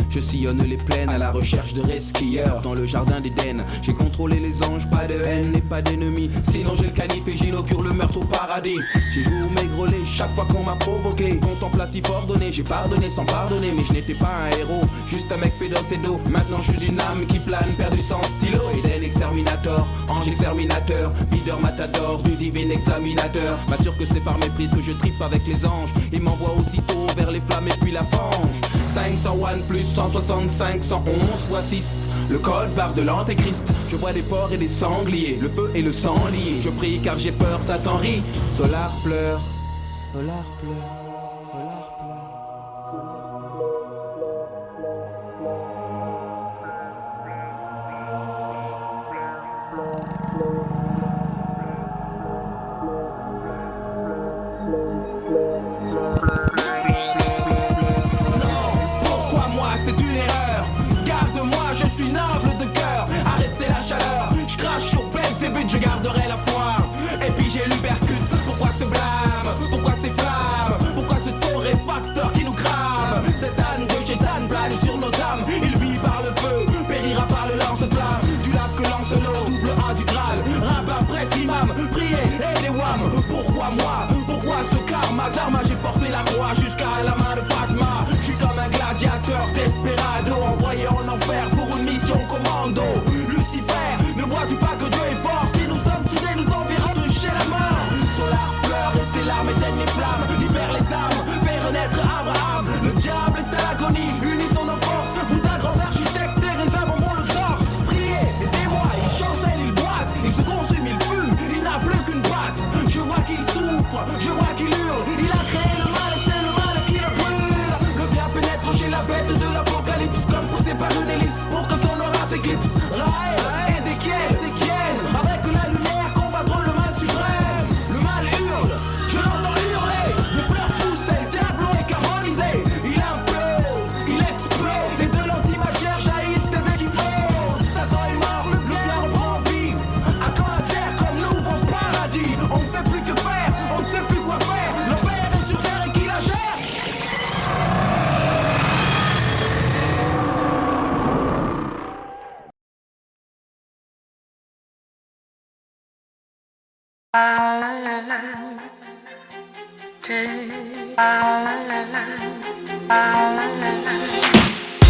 Je sillonne les plaines à la recherche de resquilleurs. Dans le jardin d'Éden, j'ai contrôlé les anges, pas de haine et pas d'ennemis. Sinon j'ai le canif et j'inaugure le meurtre au paradis. J'ai joué au maigrelé chaque fois qu'on m'a provoqué. Contemplatif ordonné, j'ai pardonné sans pardonner. Mais je n'étais pas un héros, juste un mec fait d'os et d'eau. Maintenant je suis une âme qui plane, perdu sans stylo. Eden exterminator, ange exterminateur, videur matador du divin examinateur. M'assure que c'est par méprise que je tripe avec les anges. Et m'envoie aussitôt vers les flammes et puis la fange. 501 plus 165, 111 fois 6. Le code barre de l'antéchrist. Je vois des porcs et des sangliers, le feu et le sang liés. Je prie car j'ai peur, Satan rit. Solar pleure, Solar pleure, Solar pleure, Solar pleure. C'est une erreur, garde-moi, je suis noble de cœur. Arrêtez la chaleur, je crache sur plein c'est but, je garderai la foi. Et puis j'ai l'ubercute, pourquoi ce blâme, pourquoi ces flammes, pourquoi ce torréfacteur qui nous crame. Cette âne de chétane plane sur nos âmes. Il vit par le feu, périra par le lance-flamme. Du lac que lance l'eau, double A du Graal. Rabbin, prêtre, imam, priez et les wham. Pourquoi moi, pourquoi ce karma Zarma, j'ai porté la croix jusqu'à la main de Fatma. Je suis comme un gladiateur desperado, envoyé en enfer pour une mission commando. Lucifer, ne vois-tu pas que Dieu est fort? Si nous sommes soudés, nous enverrons toucher la mort. Solar pleure et ses larmes éteignent les flammes. Libère les âmes, fait renaître Abraham. Le diable est à l'agonie, unissons nos forces. Bouddha, grand architecte, Teresa, bonbon le torse. Priez, aidez-moi, il chancelle, il boite. Il se consume, il fume, il n'a plus qu'une boîte. Je vois qu'il souffre, je vois qu'il hurle. Il a créé le mal et c'est le mal qui le brûle. Le bien pénètre chez la bête de l'apocalypse, comme poussé par une hélice pour que son aura s'éclipse. Raël, Ézéchiel, avec la lumière combattre le mal suprême. Le mal hurle, je l'entends hurler. Les fleurs poussent, le diable est carbonisé. Il implose, il explose. Et de l'antimatière jaillissent des équiposes. Satan est mort, le cœur reprend vie. À quand la terre comme nous ouvre au paradis? On ne sait plus que faire, on ne sait plus quoi faire. Le père est sur terre et qui la gère?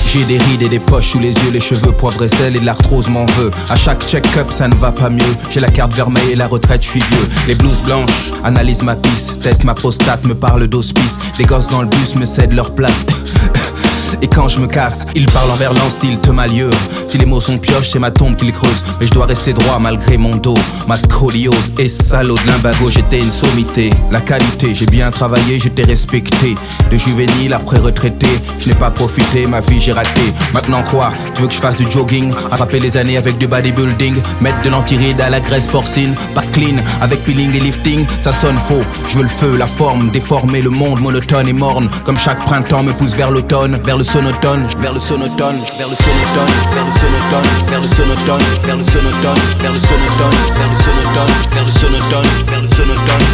J'ai des rides et des poches sous les yeux, les cheveux poivre et sel et l'arthrose m'en veut. À chaque check-up ça ne va pas mieux. J'ai la carte vermeille et la retraite, je suis vieux. Les blouses blanches analysent ma pisse, teste ma prostate, me parle d'hospice. Les gosses dans le bus me cèdent leur place. Et quand je me casse, il parle en verlan style Temalieu. Si les mots sont pioches, c'est ma tombe qu'il creuse. Mais je dois rester droit malgré mon dos. Ma scoliose et salaud de l'imbago, j'étais une sommité. La qualité, j'ai bien travaillé, j'étais respecté. De juvénile après retraité, je n'ai pas profité, ma vie j'ai raté. Maintenant quoi, tu veux que je fasse du jogging, attraper les années avec du bodybuilding, mettre de l'antiride à la graisse porcine, passe clean avec peeling et lifting, ça sonne faux. Je veux le feu, la forme, déformer le monde monotone et morne. Comme chaque printemps me pousse vers l'automne, vers le sonotone, vers le sonotone, vers le sonotone, vers le sonotone, vers le sonotone, vers le sonotone, vers le sonotone, vers le sonotone, vers le sonotone, vers le sonotone, vers le sonotone,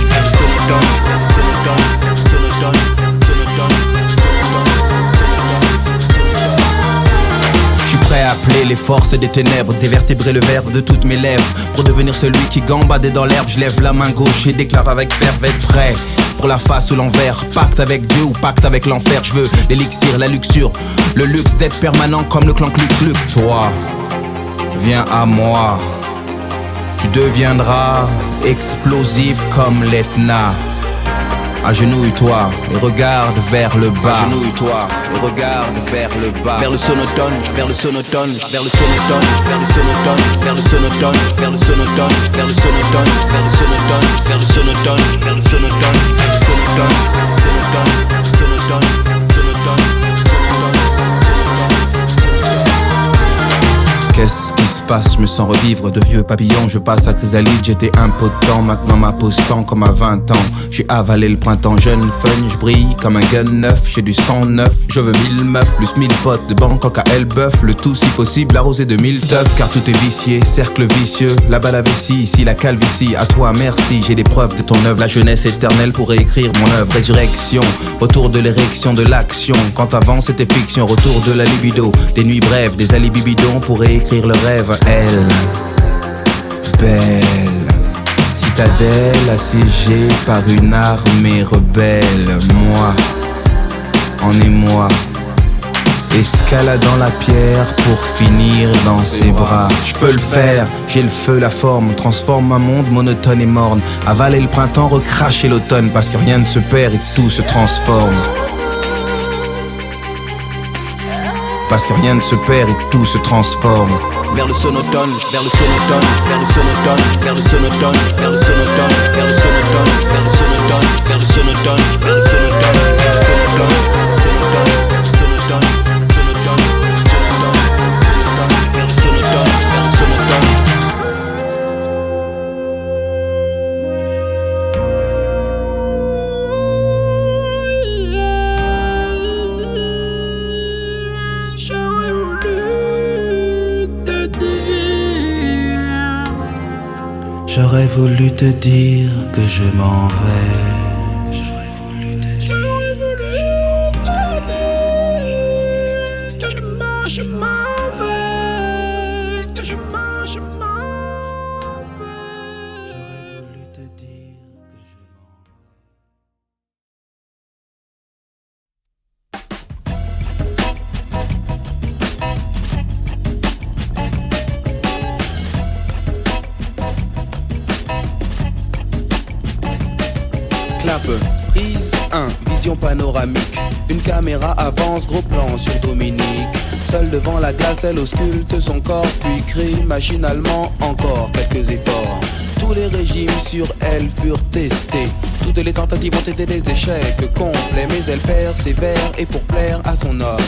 prêt à appeler les forces des ténèbres, dévertébrer le verbe de toutes mes lèvres. Pour devenir celui qui gambade dans l'herbe, je lève la main gauche et déclare avec verve être prêt. Pour la face ou l'envers, pacte avec Dieu ou pacte avec l'enfer. Je veux l'élixir, la luxure, le luxe d'être permanent comme le clan Cluc. Toi, viens à moi, tu deviendras explosif comme l'Etna. Agenouille-toi et regarde vers le bas. Agenouille-toi et regarde vers le bas. Vers le sonotone, vers le sonotone, vers le sonotone, vers le sonotone, vers le sonotone, vers le sonotone, vers le sonotone, vers le sonotone, vers le sonotone, vers le sonotone, vers le sonotone, Qu'est-ce qui se passe? Je me sens revivre de vieux papillons. Je passe à chrysalide, j'étais impotent. Maintenant ma pose tend comme à 20 ans. J'ai avalé le printemps jeune, fun, je brille comme un gun neuf. J'ai du sang neuf, je veux 1000 meufs, plus 1000 potes de Bangkok à Elbeuf. Le tout si possible arrosé de 1000 teufs. Car tout est vicié, cercle vicieux. Là-bas la vessie, ici la calvitie. À toi merci, j'ai des preuves de ton œuvre. La jeunesse éternelle pour réécrire mon œuvre. Résurrection, retour de l'érection de l'action. Quand avant c'était fiction, retour de la libido. Des nuits brèves, des alibis bidons pour réécrire le rêve. Elle, belle citadelle assiégée par une armée rebelle. Moi, en émoi, escaladant la pierre pour finir dans ses bras. Je peux le faire, j'ai le feu, la forme, transforme un monde monotone et morne. Avaler le printemps, recracher l'automne, parce que rien ne se perd et tout se transforme. Parce que rien ne se perd et tout se transforme. Vers le sonotone, vers le sonotone, vers le sonotone, vers le sonotone, vers le sonotone, vers le sonotone, vers le sonotone, vers le sonotone, vers le J'aurais voulu te dire que je m'en vais. J'aurais voulu te dire que je m'en vais. Que je m'en vais. Que je m'en vais. J'aurais voulu te dire que je m'en Clap, prise 1, vision panoramique. Une caméra avance, gros plan sur Dominique. Seule devant la glace, elle ausculte son corps, puis crie machinalement encore quelques efforts. Tous les régimes sur elle furent testés. Toutes les tentatives ont été des échecs complets, mais elle persévère et pour plaire à son homme,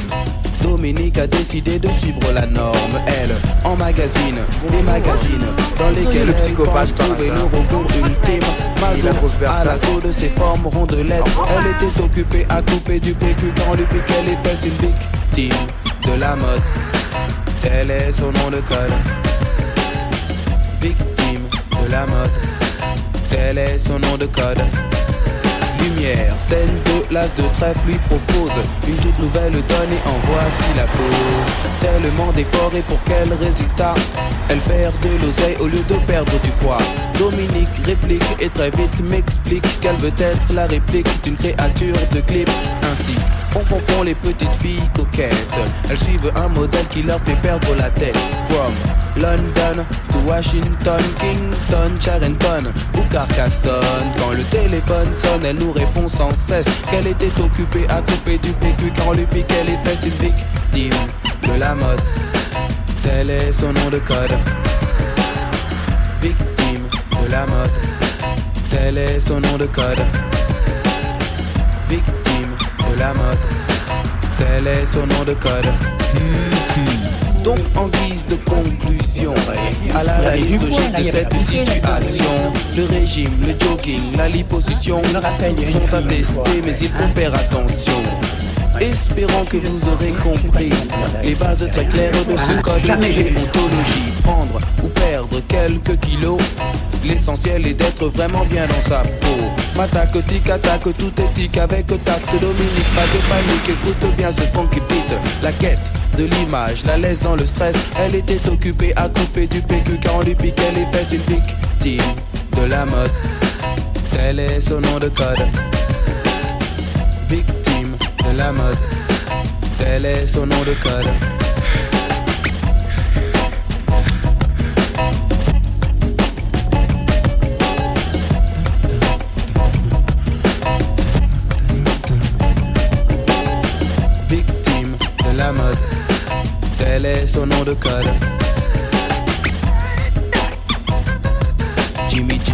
Dominique a décidé de suivre la norme. Elle emmagasine des magazines dans lesquels le psychopathe trouve le recours ultime. Mazo à l'assaut de ses formes rondelettes. Elle était occupée à couper du PQ quand lui piquait les fesses. Une victime de la mode, tel est son nom de code. Victime de la mode, tel est son nom de code. Lumière, scène de l'as de trèfle lui propose une toute nouvelle donne et en voici la pause. Tellement d'efforts et pour quel résultat? Elle perd de l'oseille au lieu de perdre du poids. Dominique réplique et très vite m'explique qu'elle veut être la réplique d'une créature de clip. Ainsi font les petites filles coquettes. Elles suivent un modèle qui leur fait perdre la tête. From London to Washington, Kingston, Charenton ou Carcassonne. Quand le téléphone sonne, elle nous répond sans cesse qu'elle était occupée à couper du PQ quand on lui piquait les fesses. Une victime de la mode, tel est son nom de code. Victime de la mode, tel est son nom de code. Victime de la mode, tel est son nom de code. Donc en guise de conclusion, à la réalité logique de cette situation, le régime, le jogging, la liposuction sont attestés, mais il faut faire attention. Espérons que vous aurez compris les bases très claires de ce code de déontologie. Prendre ou perdre quelques kilos, l'essentiel est d'être vraiment bien dans sa peau. M'attaque, tic, attaque, tout éthique avec tact. Dominique, pas de panique, écoute bien ce funky beat. La quête de l'image, la laisse dans le stress. Elle était occupée à couper du PQ car on lui piquait les fesses. Une victime de la mode, tel est son nom de code. Victime de la mode, tel est son nom de code. Victime de la mode, tel est son nom de code. Jimmy J.